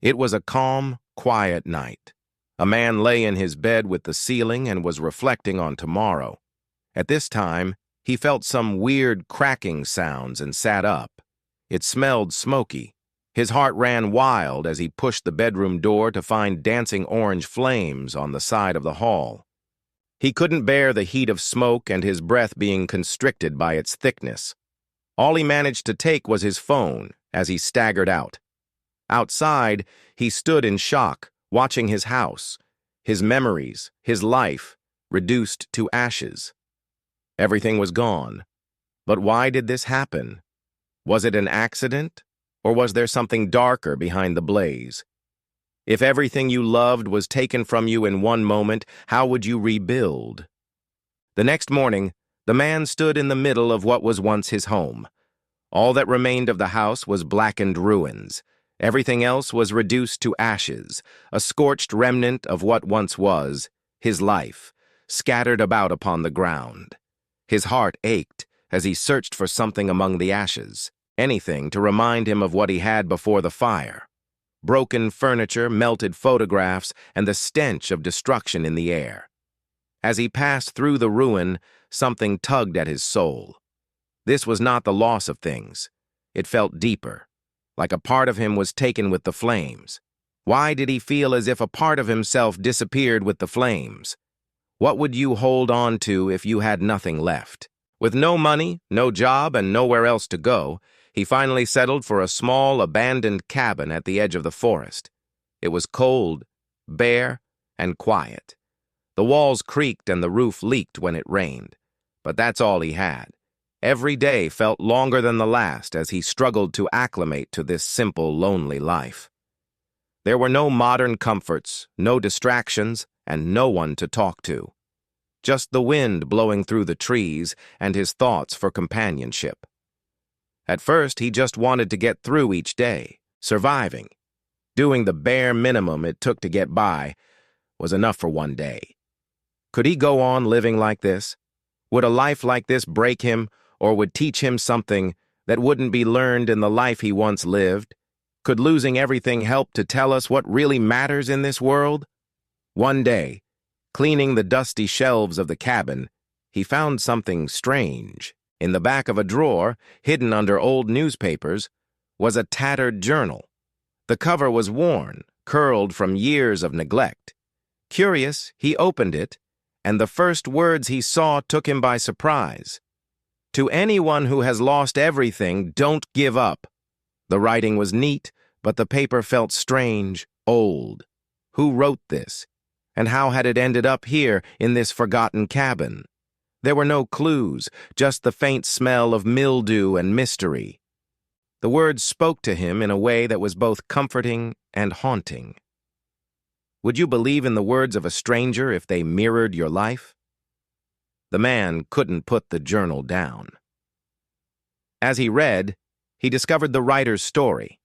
It was a calm, quiet night. A man lay in his bed with the ceiling and was reflecting on tomorrow. At this time, he felt some weird cracking sounds and sat up. It smelled smoky. His heart ran wild as he pushed the bedroom door to find dancing orange flames on the side of the hall. He couldn't bear the heat of smoke and his breath being constricted by its thickness. All he managed to take was his phone as he staggered out. Outside, he stood in shock, watching his house, his memories, his life, reduced to ashes. Everything was gone. But why did this happen? Was it an accident, or was there something darker behind the blaze? If everything you loved was taken from you in one moment, how would you rebuild? The next morning, the man stood in the middle of what was once his home. All that remained of the house was blackened ruins. Everything else was reduced to ashes, a scorched remnant of what once was, his life, scattered about upon the ground. His heart ached as he searched for something among the ashes, anything to remind him of what he had before the fire. Broken furniture, melted photographs, and the stench of destruction in the air. As he passed through the ruin, something tugged at his soul. This was not the loss of things. It felt deeper, like a part of him was taken with the flames. Why did he feel as if a part of himself disappeared with the flames? What would you hold on to if you had nothing left? With no money, no job, and nowhere else to go, he finally settled for a small, abandoned cabin at the edge of the forest. It was cold, bare, and quiet. The walls creaked and the roof leaked when it rained. But that's all he had. Every day felt longer than the last as he struggled to acclimate to this simple, lonely life. There were no modern comforts, no distractions, and no one to talk to. Just the wind blowing through the trees and his thoughts for companionship. At first, he just wanted to get through each day, surviving. Doing the bare minimum it took to get by was enough for one day. Could he go on living like this? Would a life like this break him, or would teach him something that wouldn't be learned in the life he once lived? Could losing everything help to tell us what really matters in this world? One day, cleaning the dusty shelves of the cabin, he found something strange. In the back of a drawer, hidden under old newspapers, was a tattered journal. The cover was worn, curled from years of neglect. Curious, he opened it, and the first words he saw took him by surprise. To anyone who has lost everything, don't give up. The writing was neat, but the paper felt strange, old. Who wrote this? And how had it ended up here in this forgotten cabin? There were no clues, just the faint smell of mildew and mystery. The words spoke to him in a way that was both comforting and haunting. Would you believe in the words of a stranger if they mirrored your life? The man couldn't put the journal down. As he read, he discovered the writer's story.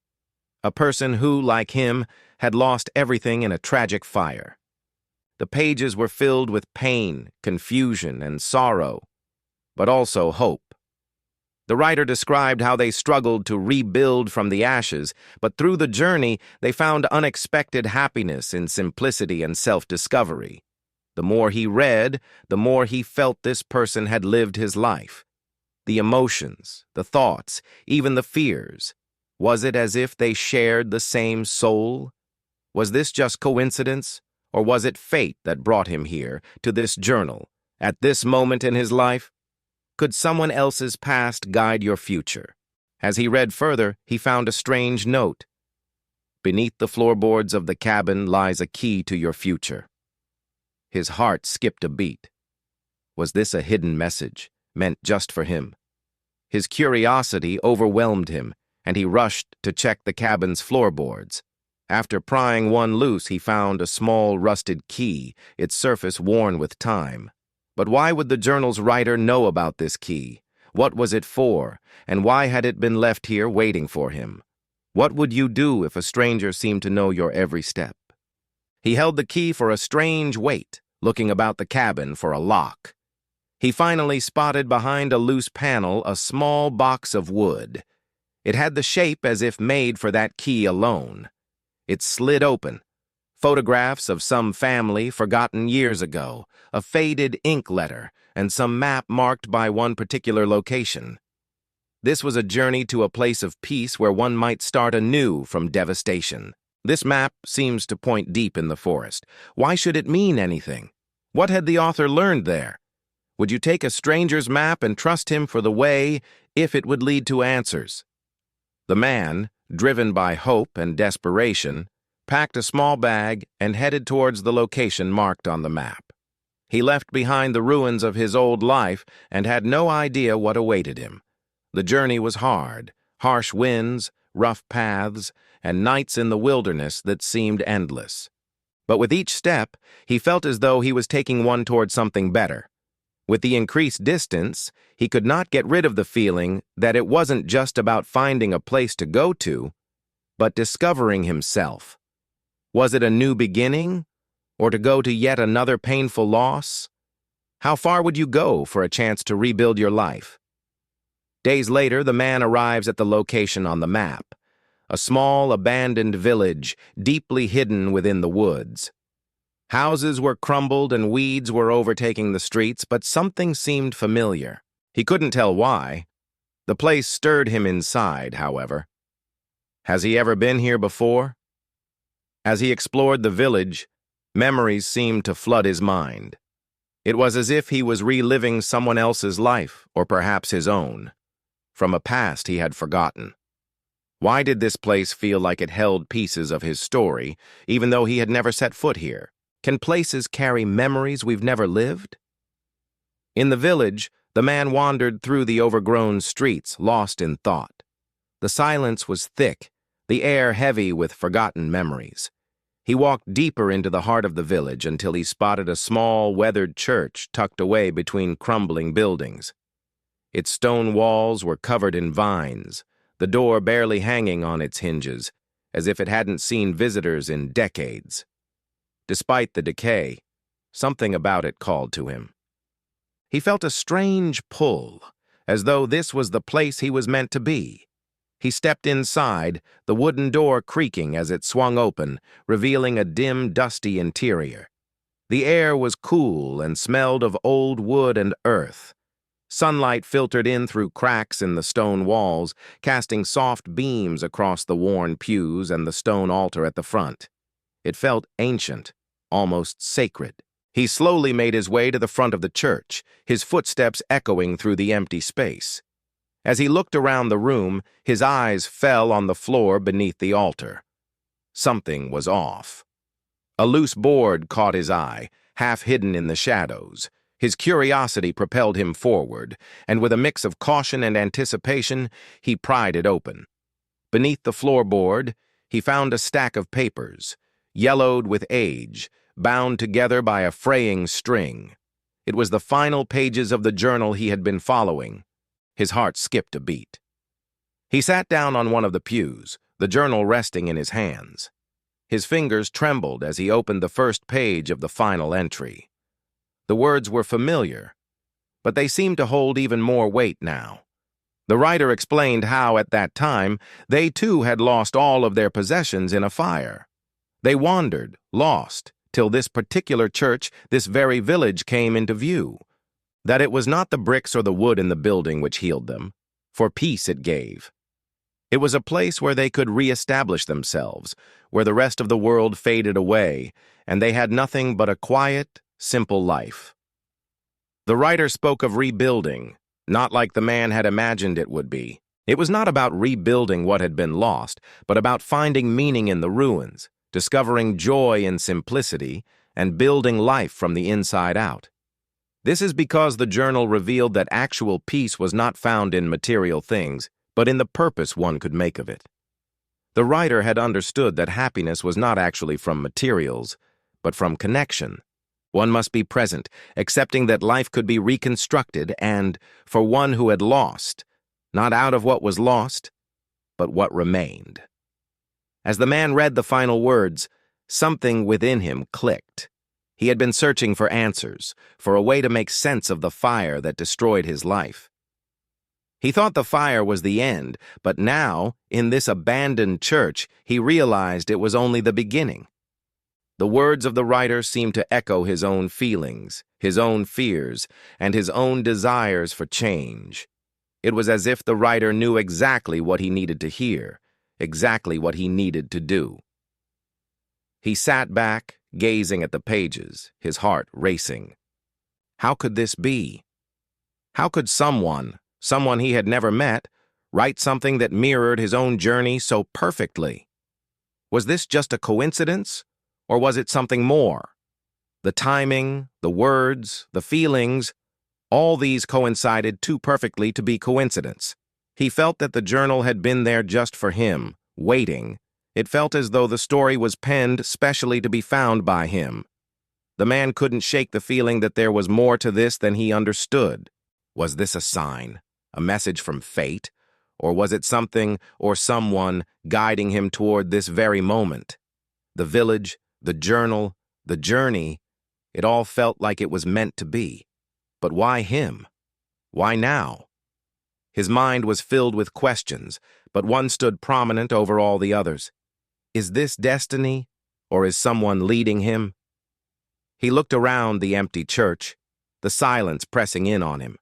A person who, like him, had lost everything in a tragic fire. The pages were filled with pain, confusion, and sorrow, but also hope. The writer described how they struggled to rebuild from the ashes, but through the journey, they found unexpected happiness in simplicity and self-discovery. The more he read, the more he felt this person had lived his life. The emotions, the thoughts, even the fears. Was it as if they shared the same soul? Was this just coincidence? Or was it fate that brought him here, to this journal, at this moment in his life? Could someone else's past guide your future? As he read further, he found a strange note. Beneath the floorboards of the cabin lies a key to your future. His heart skipped a beat. Was this a hidden message, meant just for him? His curiosity overwhelmed him, and he rushed to check the cabin's floorboards. After prying one loose, he found a small rusted key, its surface worn with time. But why would the journal's writer know about this key? What was it for, and why had it been left here waiting for him? What would you do if a stranger seemed to know your every step? He held the key for a strange wait, looking about the cabin for a lock. He finally spotted behind a loose panel a small box of wood. It had the shape as if made for that key alone. It slid open. Photographs of some family forgotten years ago, a faded ink letter, and some map marked by one particular location. This was a journey to a place of peace where one might start anew from devastation. This map seems to point deep in the forest. Why should it mean anything? What had the author learned there? Would you take a stranger's map and trust him for the way if it would lead to answers? The man, driven by hope and desperation, packed a small bag and headed towards the location marked on the map. He left behind the ruins of his old life and had no idea what awaited him. The journey was hard, harsh winds, rough paths, and nights in the wilderness that seemed endless. But with each step, he felt as though he was taking one toward something better. With the increased distance, he could not get rid of the feeling that it wasn't just about finding a place to go to, but discovering himself. Was it a new beginning, or to go to yet another painful loss? How far would you go for a chance to rebuild your life? Days later, the man arrives at the location on the map, a small, abandoned village deeply hidden within the woods. Houses were crumbled and weeds were overtaking the streets, but something seemed familiar. He couldn't tell why. The place stirred him inside, however. Has he ever been here before? As he explored the village, memories seemed to flood his mind. It was as if he was reliving someone else's life, or perhaps his own, from a past he had forgotten. Why did this place feel like it held pieces of his story, even though he had never set foot here? Can places carry memories we've never lived? In the village, the man wandered through the overgrown streets, lost in thought. The silence was thick, the air heavy with forgotten memories. He walked deeper into the heart of the village until he spotted a small, weathered church tucked away between crumbling buildings. Its stone walls were covered in vines, the door barely hanging on its hinges, as if it hadn't seen visitors in decades. Despite the decay, something about it called to him. He felt a strange pull, as though this was the place he was meant to be. He stepped inside, the wooden door creaking as it swung open, revealing a dim, dusty interior. The air was cool and smelled of old wood and earth. Sunlight filtered in through cracks in the stone walls, casting soft beams across the worn pews and the stone altar at the front. It felt ancient, almost sacred. He slowly made his way to the front of the church, his footsteps echoing through the empty space. As he looked around the room, his eyes fell on the floor beneath the altar. Something was off. A loose board caught his eye, half hidden in the shadows. His curiosity propelled him forward, and with a mix of caution and anticipation, he pried it open. Beneath the floorboard, he found a stack of papers, yellowed with age, bound together by a fraying string. It was the final pages of the journal he had been following. His heart skipped a beat. He sat down on one of the pews, the journal resting in his hands. His fingers trembled as he opened the first page of the final entry. The words were familiar, but they seemed to hold even more weight now. The writer explained how, at that time, they too had lost all of their possessions in a fire. They wandered, lost, till this particular church, this very village, came into view. That it was not the bricks or the wood in the building which healed them, for peace it gave. It was a place where they could re-establish themselves, where the rest of the world faded away, and they had nothing but a quiet, simple life. The writer spoke of rebuilding, not like the man had imagined it would be. It was not about rebuilding what had been lost, but about finding meaning in the ruins, discovering joy in simplicity, and building life from the inside out. This is because the journal revealed that actual peace was not found in material things, but in the purpose one could make of it. The writer had understood that happiness was not actually from materials, but from connection. One must be present, accepting that life could be reconstructed and, for one who had lost, not out of what was lost, but what remained. As the man read the final words, something within him clicked. He had been searching for answers, for a way to make sense of the fire that destroyed his life. He thought the fire was the end, but now, in this abandoned church, he realized it was only the beginning. The words of the writer seemed to echo his own feelings, his own fears, and his own desires for change. It was as if the writer knew exactly what he needed to hear, exactly what he needed to do. He sat back, gazing at the pages, his heart racing. How could this be? How could someone he had never met, write something that mirrored his own journey so perfectly? Was this just a coincidence, or was it something more? The timing, the words, the feelings, all these coincided too perfectly to be coincidence. He felt that the journal had been there just for him, waiting. It felt as though the story was penned specially to be found by him. The man couldn't shake the feeling that there was more to this than he understood. Was this a sign, a message from fate, or was it something or someone guiding him toward this very moment? The village, the journal, the journey, it all felt like it was meant to be. But why him? Why now? His mind was filled with questions, but one stood prominent over all the others. Is this destiny, or is someone leading him? He looked around the empty church, the silence pressing in on him.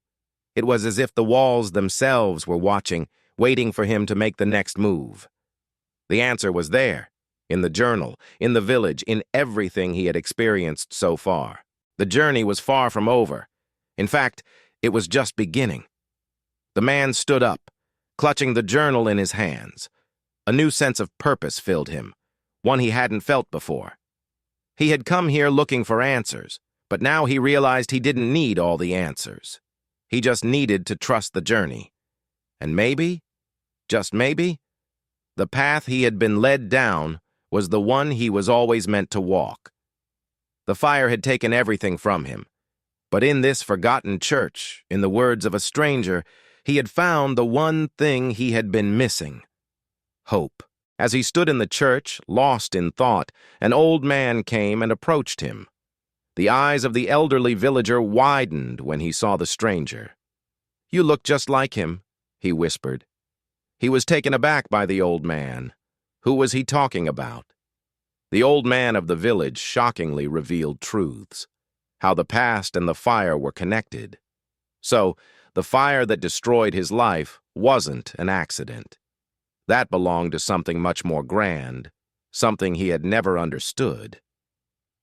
It was as if the walls themselves were watching, waiting for him to make the next move. The answer was there, in the journal, in the village, in everything he had experienced so far. The journey was far from over. In fact, it was just beginning. The man stood up, clutching the journal in his hands. A new sense of purpose filled him, one he hadn't felt before. He had come here looking for answers, but now he realized he didn't need all the answers. He just needed to trust the journey. And maybe, just maybe, the path he had been led down was the one he was always meant to walk. The fire had taken everything from him, but in this forgotten church, in the words of a stranger, he had found the one thing he had been missing: hope. As he stood in the church, lost in thought, an old man came and approached him. The eyes of the elderly villager widened when he saw the stranger. "You look just like him," he whispered. He was taken aback by the old man. Who was he talking about? The old man of the village shockingly revealed truths. How the past and the fire were connected. So, the fire that destroyed his life wasn't an accident. That belonged to something much more grand, something he had never understood.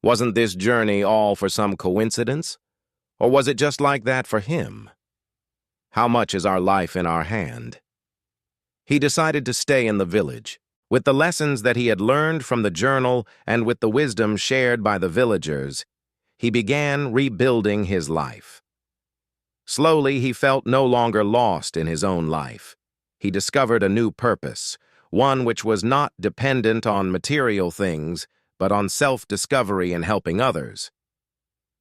Wasn't this journey all for some coincidence? Or was it just like that for him? How much is our life in our hand? He decided to stay in the village. With the lessons that he had learned from the journal and with the wisdom shared by the villagers, he began rebuilding his life. Slowly, he felt no longer lost in his own life. He discovered a new purpose, one which was not dependent on material things, but on self-discovery and helping others.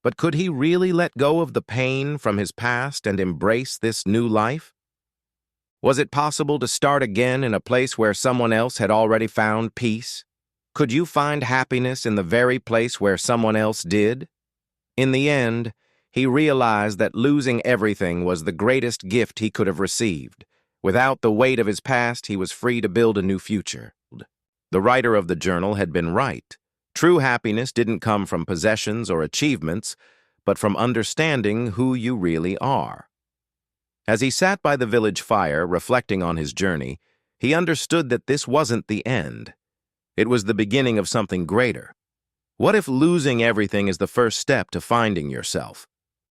But could he really let go of the pain from his past and embrace this new life? Was it possible to start again in a place where someone else had already found peace? Could you find happiness in the very place where someone else did? In the end, he realized that losing everything was the greatest gift he could have received. Without the weight of his past, he was free to build a new future. The writer of the journal had been right. True happiness didn't come from possessions or achievements, but from understanding who you really are. As he sat by the village fire, reflecting on his journey, he understood that this wasn't the end. It was the beginning of something greater. What if losing everything is the first step to finding yourself?